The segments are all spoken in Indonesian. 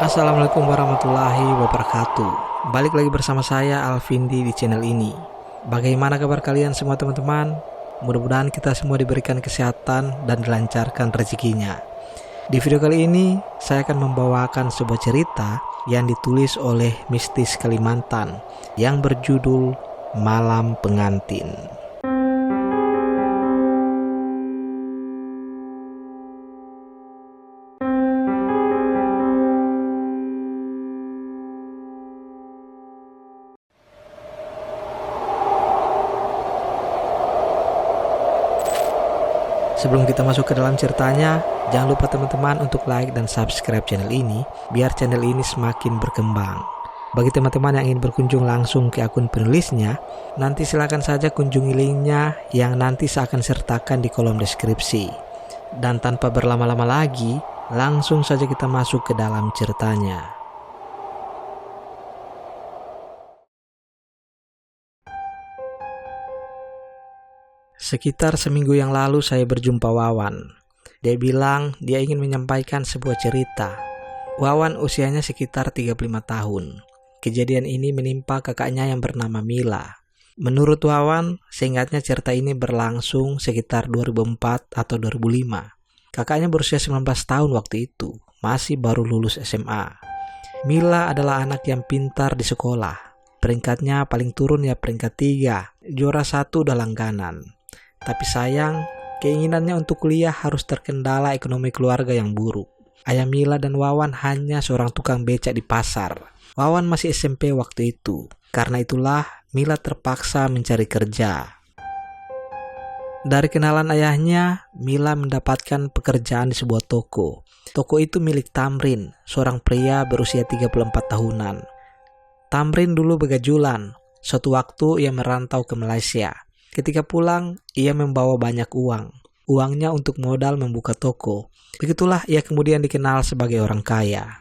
Assalamualaikum warahmatullahi wabarakatuh. Balik lagi bersama saya Alvindi di channel ini. Bagaimana kabar kalian semua teman-teman? Mudah-mudahan kita semua diberikan kesehatan dan dilancarkan rezekinya. Di video kali ini saya akan membawakan sebuah cerita yang ditulis oleh Mistis Kalimantan yang berjudul Malam Pengantin. Sebelum kita masuk ke dalam ceritanya, jangan lupa teman-teman untuk like dan subscribe channel ini, biar channel ini semakin berkembang. Bagi teman-teman yang ingin berkunjung langsung ke akun penulisnya, nanti silakan saja kunjungi linknya yang nanti saya akan sertakan di kolom deskripsi. Dan tanpa berlama-lama lagi, langsung saja kita masuk ke dalam ceritanya. Sekitar seminggu yang lalu saya berjumpa Wawan. Dia bilang dia ingin menyampaikan sebuah cerita. Wawan usianya sekitar 35 tahun. Kejadian ini menimpa kakaknya yang bernama Mila. Menurut Wawan, seingatnya cerita ini berlangsung sekitar 2004 atau 2005. Kakaknya berusia 19 tahun waktu itu, masih baru lulus SMA. Mila adalah anak yang pintar di sekolah. Peringkatnya paling turun ya peringkat 3, juara 1 udah langganan. Tapi sayang, keinginannya untuk kuliah harus terkendala ekonomi keluarga yang buruk. Ayah Mila dan Wawan hanya seorang tukang becak di pasar. Wawan masih SMP waktu itu. Karena itulah Mila terpaksa mencari kerja. Dari kenalan ayahnya, Mila mendapatkan pekerjaan di sebuah toko. Toko itu milik Tamrin, seorang pria berusia 34 tahunan. Tamrin dulu begajulan. Suatu waktu ia merantau ke Malaysia. Ketika pulang, ia membawa banyak uang. Uangnya untuk modal membuka toko. Begitulah ia kemudian dikenal sebagai orang kaya.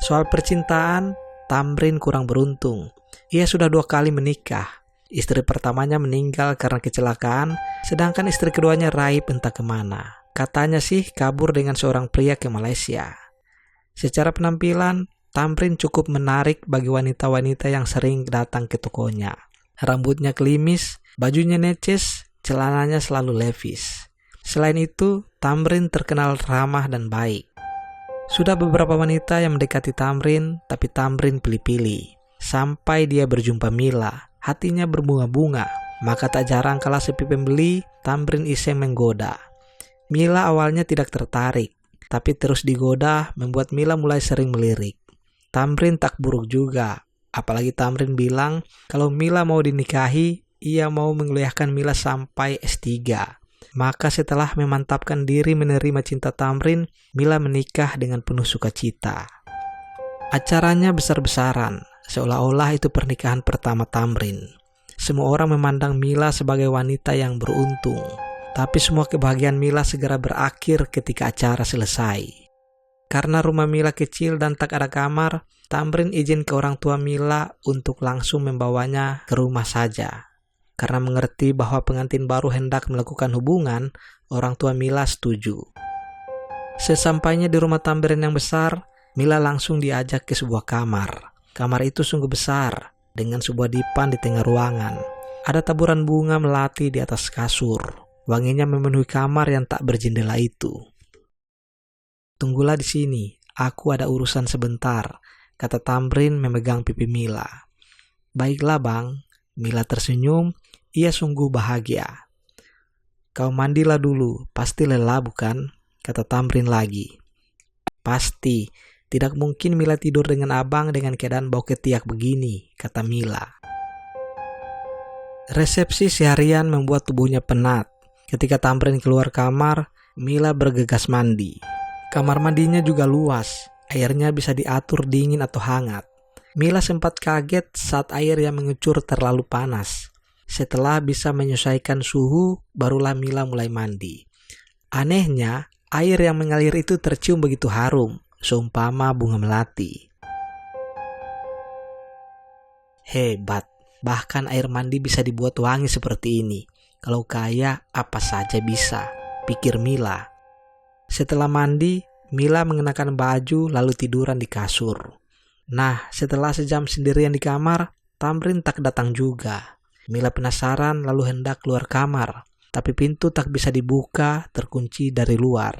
Soal percintaan, Tamrin kurang beruntung. Ia sudah 2 kali menikah. Istri pertamanya meninggal karena kecelakaan, sedangkan istri keduanya raib entah kemana. Katanya sih kabur dengan seorang pria ke Malaysia. Secara penampilan, Tamrin cukup menarik bagi wanita-wanita yang sering datang ke tokonya. Rambutnya klimis, bajunya necis, celananya selalu levis. Selain itu, Tamrin terkenal ramah dan baik. Sudah beberapa wanita yang mendekati Tamrin, tapi Tamrin pilih-pilih. Sampai dia berjumpa Mila, hatinya berbunga-bunga. Maka tak jarang kala sepi pembeli, Tamrin iseng menggoda. Mila awalnya tidak tertarik, tapi terus digoda membuat Mila mulai sering melirik. Tamrin tak buruk juga. Apalagi Tamrin bilang kalau Mila mau dinikahi, ia mau menguliahkan Mila sampai S3. Maka setelah memantapkan diri menerima cinta Tamrin, Mila menikah dengan penuh sukacita. Acaranya besar-besaran, seolah-olah itu pernikahan pertama Tamrin. Semua orang memandang Mila sebagai wanita yang beruntung. Tapi semua kebahagiaan Mila segera berakhir ketika acara selesai. Karena rumah Mila kecil dan tak ada kamar, Tamrin izin ke orang tua Mila untuk langsung membawanya ke rumah saja. Karena mengerti bahwa pengantin baru hendak melakukan hubungan, orang tua Mila setuju. Sesampainya di rumah Tamrin yang besar, Mila langsung diajak ke sebuah kamar. Kamar itu sungguh besar, dengan sebuah dipan di tengah ruangan. Ada taburan bunga melati di atas kasur. Wanginya memenuhi kamar yang tak berjendela itu. "Tunggulah di sini, aku ada urusan sebentar," kata Tamrin memegang pipi Mila. "Baiklah bang," Mila tersenyum, ia sungguh bahagia. "Kau mandilah dulu, pasti lelah bukan?" kata Tamrin lagi. "Pasti, tidak mungkin Mila tidur dengan abang dengan keadaan bau ketiak begini," kata Mila. Resepsi seharian membuat tubuhnya penat. Ketika Tamrin keluar kamar, Mila bergegas mandi. Kamar mandinya juga luas, airnya bisa diatur dingin atau hangat. Mila sempat kaget saat air yang mengucur terlalu panas. Setelah bisa menyesuaikan suhu, barulah Mila mulai mandi. Anehnya, air yang mengalir itu tercium begitu harum, seumpama bunga melati. Hebat, bahkan air mandi bisa dibuat wangi seperti ini. Kalau kaya, apa saja bisa, pikir Mila. Setelah mandi, Mila mengenakan baju lalu tiduran di kasur. Nah, setelah sejam sendirian di kamar, Tamrin tak datang juga. Mila penasaran lalu hendak keluar kamar, tapi pintu tak bisa dibuka, terkunci dari luar.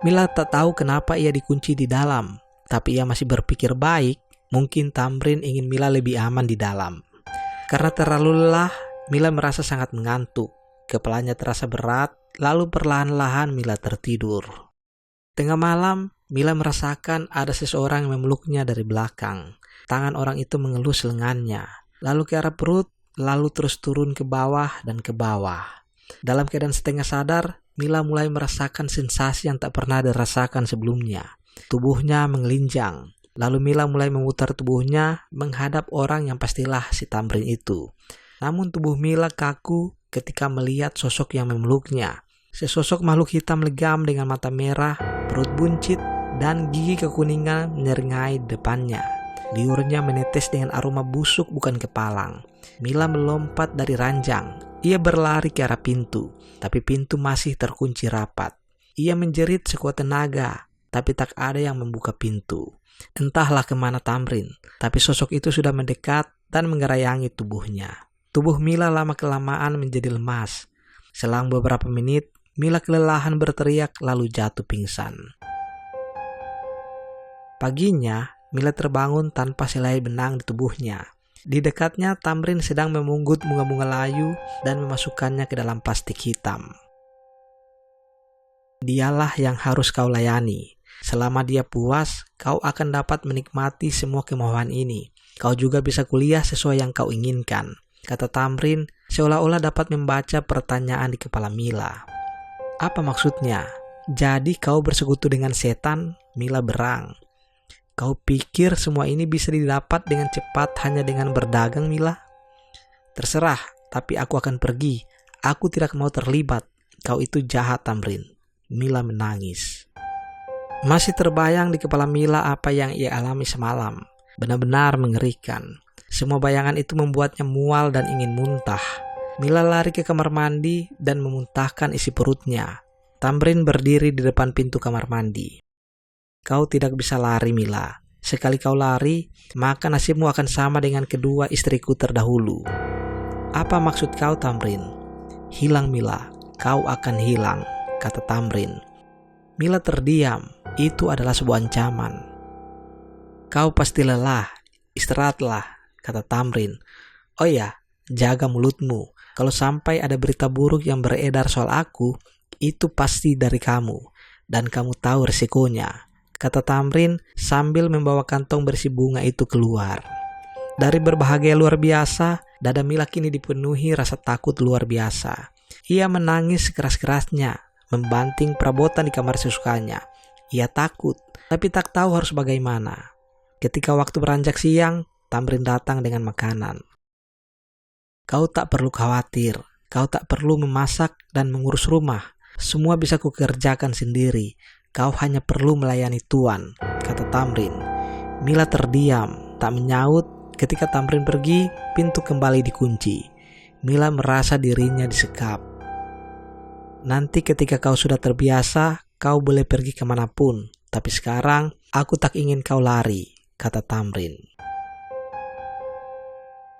Mila tak tahu kenapa ia dikunci di dalam, tapi ia masih berpikir baik, mungkin Tamrin ingin Mila lebih aman di dalam. Karena terlalu lelah, Mila merasa sangat mengantuk. Kepalanya terasa berat, lalu perlahan-lahan Mila tertidur. Tengah malam, Mila merasakan ada seseorang yang memeluknya dari belakang. Tangan orang itu mengelus lengannya, lalu ke arah perut, lalu terus turun ke bawah dan ke bawah. Dalam keadaan setengah sadar, Mila mulai merasakan sensasi yang tak pernah dirasakan sebelumnya. Tubuhnya mengelinjang, lalu Mila mulai memutar tubuhnya menghadap orang yang pastilah si Tamrin itu. Namun tubuh Mila kaku ketika melihat sosok yang memeluknya. Sesosok makhluk hitam legam dengan mata merah, perut buncit, dan gigi kekuningan menyeringai depannya. Liurnya menetes dengan aroma busuk bukan kepalang. Mila melompat dari ranjang. Ia berlari ke arah pintu, tapi pintu masih terkunci rapat. Ia menjerit sekuat tenaga, tapi tak ada yang membuka pintu. Entahlah kemana Tamrin, tapi sosok itu sudah mendekat dan menggerayangi tubuhnya. Tubuh Mila lama-kelamaan menjadi lemas. Selang beberapa menit, Mila kelelahan berteriak lalu jatuh pingsan. Paginya, Mila terbangun tanpa selai benang di tubuhnya. Di dekatnya, Tamrin sedang memunggut bunga-bunga layu dan memasukkannya ke dalam plastik hitam. Dialah yang harus kau layani. Selama dia puas, kau akan dapat menikmati semua kemauan ini. Kau juga bisa kuliah sesuai yang kau inginkan, kata Tamrin, seolah-olah dapat membaca pertanyaan di kepala Mila. Apa maksudnya? Jadi kau bersekutu dengan setan? Mila berang. Kau pikir semua ini bisa didapat dengan cepat hanya dengan berdagang, Mila? Terserah, tapi aku akan pergi. Aku tidak mau terlibat. Kau itu jahat, Tamrin. Mila menangis. Masih terbayang di kepala Mila apa yang ia alami semalam. Benar-benar mengerikan. Semua bayangan itu membuatnya mual dan ingin muntah. Mila lari ke kamar mandi dan memuntahkan isi perutnya. Tamrin berdiri di depan pintu kamar mandi. Kau tidak bisa lari, Mila. Sekali kau lari, maka nasibmu akan sama dengan kedua istriku terdahulu. Apa maksud kau, Tamrin? Hilang, Mila. Kau akan hilang, kata Tamrin. Mila terdiam. Itu adalah sebuah ancaman. Kau pasti lelah. Istirahatlah, kata Tamrin. Oh ya, jaga mulutmu. Kalau sampai ada berita buruk yang beredar soal aku, itu pasti dari kamu. Dan kamu tahu resikonya, kata Tamrin sambil membawa kantong berisi bunga itu keluar. Dari berbahagia luar biasa, dada Mila kini dipenuhi rasa takut luar biasa. Ia menangis sekeras-kerasnya, membanting perabotan di kamar sesukanya. Ia takut, tapi tak tahu harus bagaimana. Ketika waktu beranjak siang, Tamrin datang dengan makanan. Kau tak perlu khawatir, kau tak perlu memasak dan mengurus rumah. Semua bisa kukerjakan sendiri. Kau hanya perlu melayani Tuan, kata Tamrin. Mila terdiam, tak menyaut. Ketika Tamrin pergi, pintu kembali dikunci. Mila merasa dirinya disekap. Nanti ketika kau sudah terbiasa, kau boleh pergi kemanapun. Tapi sekarang, aku tak ingin kau lari, kata Tamrin.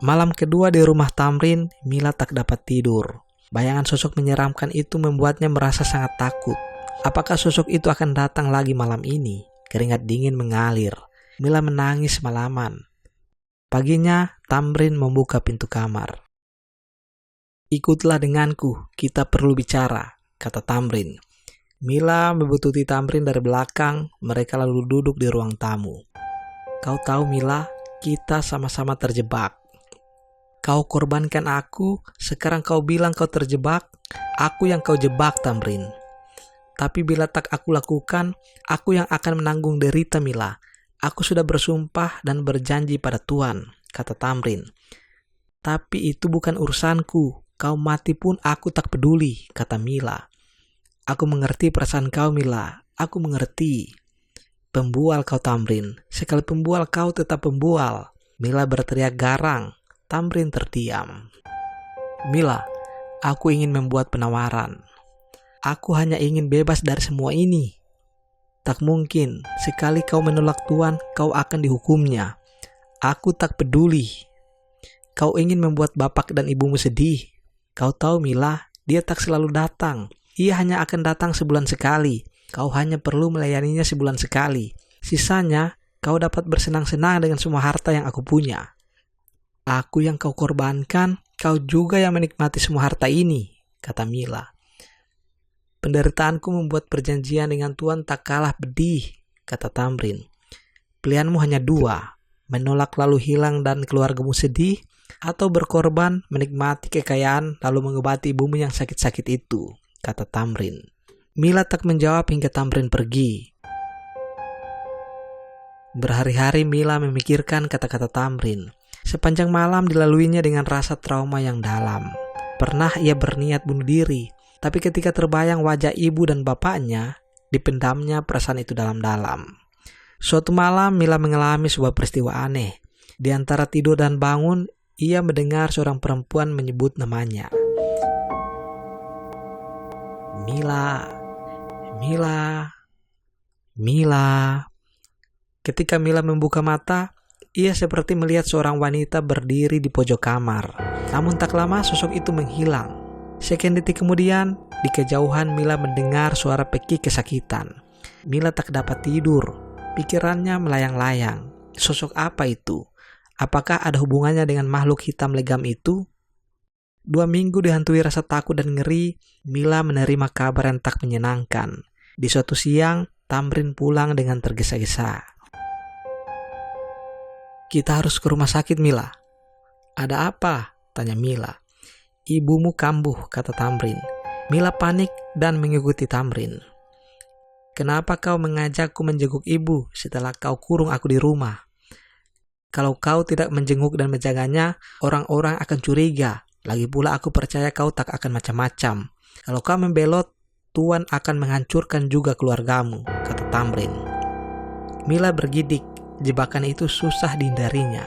Malam kedua di rumah Tamrin, Mila tak dapat tidur. Bayangan sosok menyeramkan itu membuatnya merasa sangat takut. Apakah sosok itu akan datang lagi malam ini? Keringat dingin mengalir. Mila menangis semalaman. Paginya, Tamrin membuka pintu kamar. Ikutlah denganku, kita perlu bicara, kata Tamrin. Mila membututi Tamrin dari belakang, mereka lalu duduk di ruang tamu. Kau tahu, Mila, kita sama-sama terjebak. Kau korbankan aku, sekarang kau bilang kau terjebak, aku yang kau jebak, Tamrin. Tapi bila tak aku lakukan, aku yang akan menanggung derita, Mila. Aku sudah bersumpah dan berjanji pada Tuan, kata Tamrin. Tapi itu bukan urusanku, kau mati pun aku tak peduli, kata Mila. Aku mengerti perasaan kau, Mila, aku mengerti. Pembual kau, Tamrin, sekali pembual kau tetap pembual. Mila berteriak garang. Tamrin terdiam. Mila, aku ingin membuat penawaran. Aku hanya ingin bebas dari semua ini. Tak mungkin, sekali kau menolak Tuan, kau akan dihukumnya. Aku tak peduli. Kau ingin membuat bapak dan ibumu sedih. Kau tahu Mila, dia tak selalu datang. Ia hanya akan datang sebulan sekali. Kau hanya perlu melayaninya sebulan sekali. Sisanya, kau dapat bersenang-senang dengan semua harta yang aku punya. Aku yang kau korbankan, kau juga yang menikmati semua harta ini, kata Mila. Penderitaanku membuat perjanjian dengan Tuan tak kalah pedih, kata Tamrin. Pilihanmu hanya dua, menolak lalu hilang dan keluargamu sedih, atau berkorban menikmati kekayaan lalu mengobati ibumu yang sakit-sakit itu, kata Tamrin. Mila tak menjawab hingga Tamrin pergi. Berhari-hari Mila memikirkan kata-kata Tamrin. Sepanjang malam dilaluinya dengan rasa trauma yang dalam. Pernah ia berniat bunuh diri, tapi ketika terbayang wajah ibu dan bapaknya, dipendamnya perasaan itu dalam-dalam. Suatu malam Mila mengalami sebuah peristiwa aneh. Di antara tidur dan bangun, ia mendengar seorang perempuan menyebut namanya. Mila, Mila, Mila. Ketika Mila membuka mata, ia seperti melihat seorang wanita berdiri di pojok kamar. Namun tak lama sosok itu menghilang. Sekian detik kemudian, di kejauhan Mila mendengar suara pekik kesakitan. Mila tak dapat tidur. Pikirannya melayang-layang. Sosok apa itu? Apakah ada hubungannya dengan makhluk hitam legam itu? 2 minggu dihantui rasa takut dan ngeri, Mila menerima kabar yang tak menyenangkan. Di suatu siang, Tamrin pulang dengan tergesa-gesa. Kita harus ke rumah sakit, Mila. Ada apa? Tanya Mila. Ibumu kambuh, kata Tamrin. Mila panik dan mengikuti Tamrin. Kenapa kau mengajakku menjenguk ibu setelah kau kurung aku di rumah? Kalau kau tidak menjenguk dan menjaganya, orang-orang akan curiga. Lagi pula aku percaya kau tak akan macam-macam. Kalau kau membelot, Tuan akan menghancurkan juga keluargamu, kata Tamrin. Mila bergidik, jebakan itu susah dihindarinya.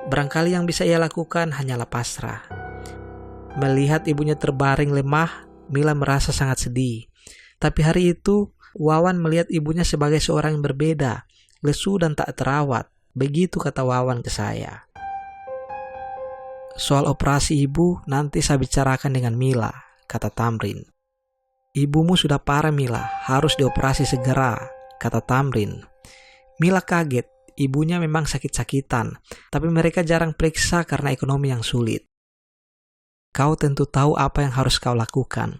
Barangkali yang bisa ia lakukan hanyalah pasrah. Melihat ibunya terbaring lemah, Mila merasa sangat sedih. Tapi hari itu, Wawan melihat ibunya sebagai seorang yang berbeda, lesu dan tak terawat. Begitu kata Wawan ke saya. Soal operasi ibu nanti saya bicarakan dengan Mila, kata Tamrin. Ibumu sudah parah Mila, harus dioperasi segera, kata Tamrin. Mila kaget, ibunya memang sakit-sakitan, tapi mereka jarang periksa karena ekonomi yang sulit. Kau tentu tahu apa yang harus kau lakukan.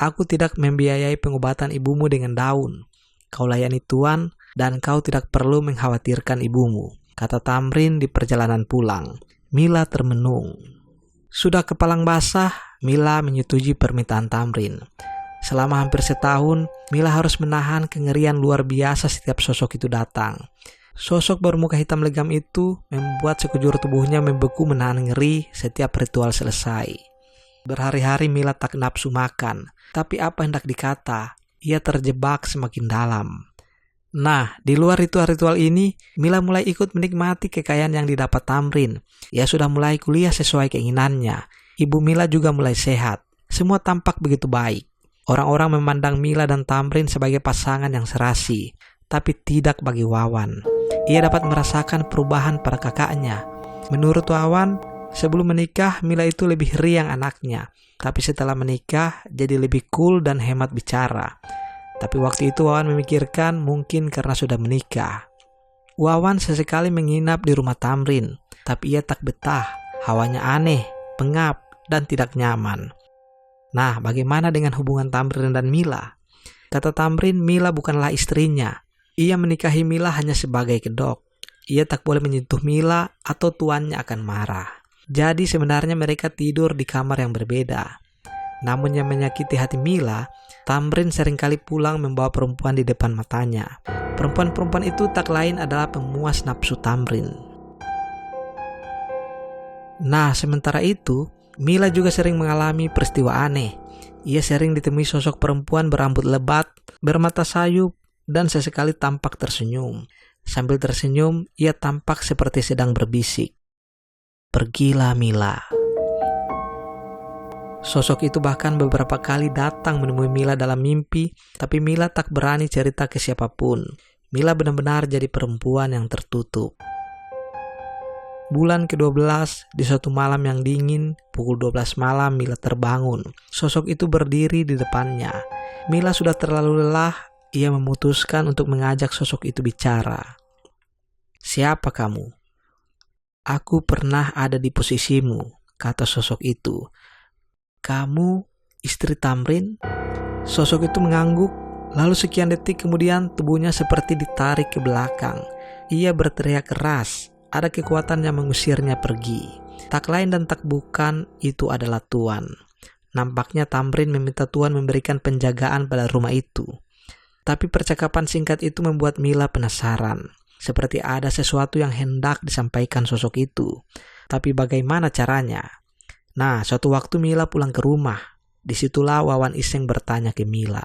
Aku tidak membiayai pengobatan ibumu dengan daun. Kau layani Tuan dan kau tidak perlu mengkhawatirkan ibumu, kata Tamrin di perjalanan pulang. Mila termenung. Sudah kepalang basah, Mila menyetujui permintaan Tamrin. Selama hampir setahun, Mila harus menahan kengerian luar biasa setiap sosok itu datang. Sosok bermuka hitam legam itu membuat sekujur tubuhnya membeku menahan ngeri setiap ritual selesai. Berhari-hari Mila tak nafsu makan, tapi apa hendak dikata, ia terjebak semakin dalam. Nah, di luar ritual-ritual ini, Mila mulai ikut menikmati kekayaan yang didapat Tamrin. Ia sudah mulai kuliah sesuai keinginannya. Ibu Mila juga mulai sehat. Semua tampak begitu baik. Orang-orang memandang Mila dan Tamrin sebagai pasangan yang serasi, tapi tidak bagi Wawan. Ia dapat merasakan perubahan pada kakaknya. Menurut Wawan, sebelum menikah, Mila itu lebih riang anaknya. Tapi setelah menikah, jadi lebih cool dan hemat bicara. Tapi waktu itu Wawan memikirkan mungkin karena sudah menikah. Wawan sesekali menginap di rumah Tamrin. Tapi ia tak betah. Hawanya aneh, pengap, dan tidak nyaman. Nah, bagaimana dengan hubungan Tamrin dan Mila? Kata Tamrin, Mila bukanlah istrinya. Ia menikahi Mila hanya sebagai kedok. Ia tak boleh menyentuh Mila atau tuannya akan marah. Jadi sebenarnya mereka tidur di kamar yang berbeda. Namun yang menyakiti hati Mila, Tamrin seringkali pulang membawa perempuan di depan matanya. Perempuan-perempuan itu tak lain adalah pemuas nafsu Tamrin. Nah, sementara itu, Mila juga sering mengalami peristiwa aneh. Ia sering ditemui sosok perempuan berambut lebat, bermata sayup, dan sesekali tampak tersenyum. Sambil tersenyum, ia tampak seperti sedang berbisik. Pergilah Mila. Sosok itu bahkan beberapa kali datang menemui Mila dalam mimpi, tapi Mila tak berani cerita ke siapapun. Mila benar-benar jadi perempuan yang tertutup. Bulan ke-12, di suatu malam yang dingin, pukul 12 malam Mila terbangun. Sosok itu berdiri di depannya. Mila sudah terlalu lelah, ia memutuskan untuk mengajak sosok itu bicara. "Siapa kamu?" "Aku pernah ada di posisimu," kata sosok itu. "Kamu istri Tamrin?" Sosok itu mengangguk, lalu sekian detik kemudian tubuhnya seperti ditarik ke belakang. Ia berteriak keras, ada kekuatan yang mengusirnya pergi. Tak lain dan tak bukan, itu adalah Tuan. Nampaknya Tamrin meminta Tuan memberikan penjagaan pada rumah itu. Tapi percakapan singkat itu membuat Mila penasaran. Seperti ada sesuatu yang hendak disampaikan sosok itu. Tapi bagaimana caranya? Nah, suatu waktu Mila pulang ke rumah. Disitulah Wawan iseng bertanya ke Mila.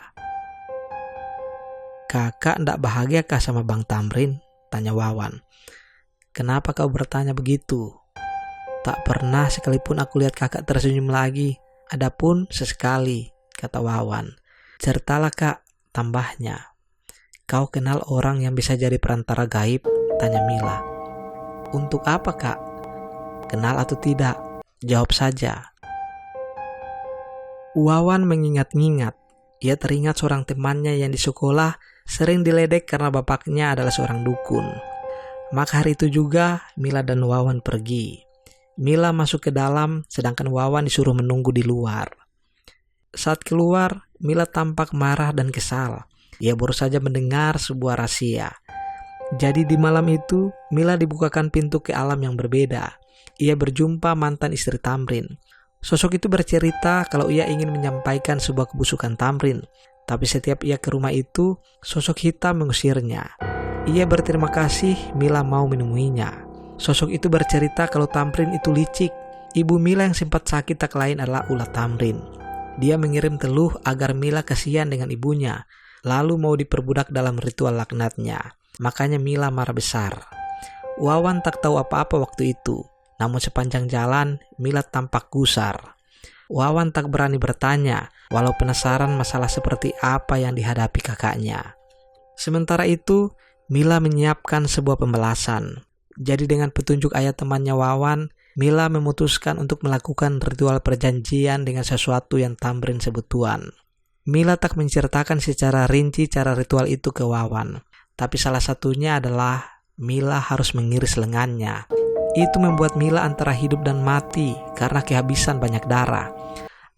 "Kakak ndak bahagia kah sama Bang Tamrin?" tanya Wawan. "Kenapa kau bertanya begitu?" "Tak pernah sekalipun aku lihat kakak tersenyum lagi. Adapun sesekali," kata Wawan. "Ceritalah kak," tambahnya. "Kau kenal orang yang bisa jadi perantara gaib?" tanya Mila. "Untuk apa kak?" "Kenal atau tidak? Jawab saja." Wawan mengingat-ingat. Ia teringat seorang temannya yang di sekolah sering diledek karena bapaknya adalah seorang dukun. Maka hari itu juga Mila dan Wawan pergi. Mila masuk ke dalam, sedangkan Wawan disuruh menunggu di luar. Saat keluar, Mila tampak marah dan kesal. Ia baru saja mendengar sebuah rahasia. Jadi di malam itu, Mila dibukakan pintu ke alam yang berbeda. Ia berjumpa mantan istri Tamrin. Sosok itu bercerita kalau ia ingin menyampaikan sebuah kebusukan Tamrin. Tapi setiap ia ke rumah itu, sosok hitam mengusirnya. Ia berterima kasih Mila mau menemuinya. Sosok itu bercerita kalau Tamrin itu licik. Ibu Mila yang sempat sakit tak lain adalah ulah Tamrin. Dia mengirim teluh agar Mila kasihan dengan ibunya, lalu mau diperbudak dalam ritual laknatnya. Makanya Mila marah besar. Wawan tak tahu apa-apa waktu itu. Namun sepanjang jalan, Mila tampak gusar. Wawan tak berani bertanya, walau penasaran masalah seperti apa yang dihadapi kakaknya. Sementara itu, Mila menyiapkan sebuah pembalasan. Jadi dengan petunjuk ayah temannya Wawan, Mila memutuskan untuk melakukan ritual perjanjian dengan sesuatu yang Tamrin sebut Tuan. Mila tak menceritakan secara rinci cara ritual itu ke Wawan. Tapi salah satunya adalah Mila harus mengiris lengannya. Itu membuat Mila antara hidup dan mati karena kehabisan banyak darah.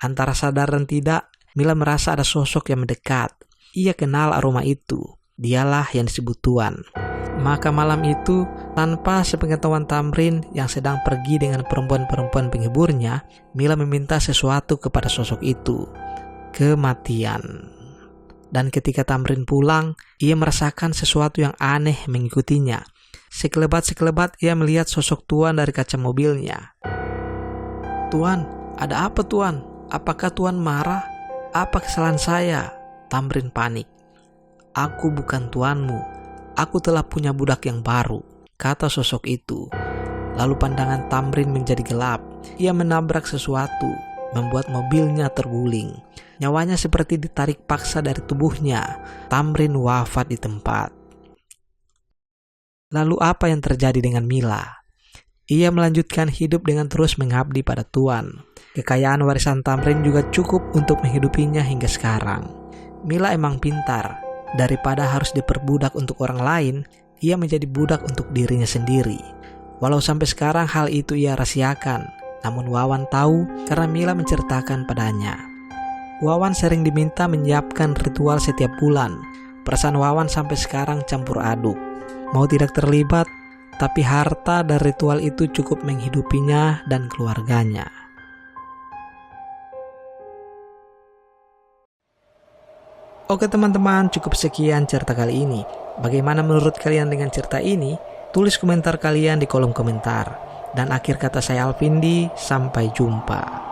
Antara sadar dan tidak, Mila merasa ada sosok yang mendekat. Ia kenal aroma itu. Dialah yang disebut Tuan. Maka malam itu, tanpa sepengetahuan Tamrin yang sedang pergi dengan perempuan-perempuan penghiburnya, Mila meminta sesuatu kepada sosok itu. Kematian. Dan ketika Tamrin pulang, ia merasakan sesuatu yang aneh mengikutinya. Sekelebat-sekelebat ia melihat sosok Tuan dari kaca mobilnya. "Tuan, ada apa Tuan? Apakah Tuan marah? Apa kesalahan saya?" Tamrin panik. "Aku bukan tuanmu. Aku telah punya budak yang baru," kata sosok itu. Lalu pandangan Tamrin menjadi gelap. Ia menabrak sesuatu, membuat mobilnya terguling. Nyawanya seperti ditarik paksa dari tubuhnya. Tamrin wafat di tempat. Lalu apa yang terjadi dengan Mila? Ia melanjutkan hidup dengan terus mengabdi pada Tuan. Kekayaan warisan Tamrin juga cukup untuk menghidupinya hingga sekarang. Mila emang pintar. Daripada harus diperbudak untuk orang lain, ia menjadi budak untuk dirinya sendiri. Walau sampai sekarang hal itu ia rahasiakan, namun Wawan tahu karena Mila menceritakan padanya. Wawan sering diminta menyiapkan ritual setiap bulan. Perasaan Wawan sampai sekarang campur aduk. Mau tidak terlibat, tapi harta dan ritual itu cukup menghidupinya dan keluarganya. Oke teman-teman, cukup sekian cerita kali ini. Bagaimana menurut kalian dengan cerita ini? Tulis komentar kalian di kolom komentar. Dan akhir kata saya Alvindi, sampai jumpa.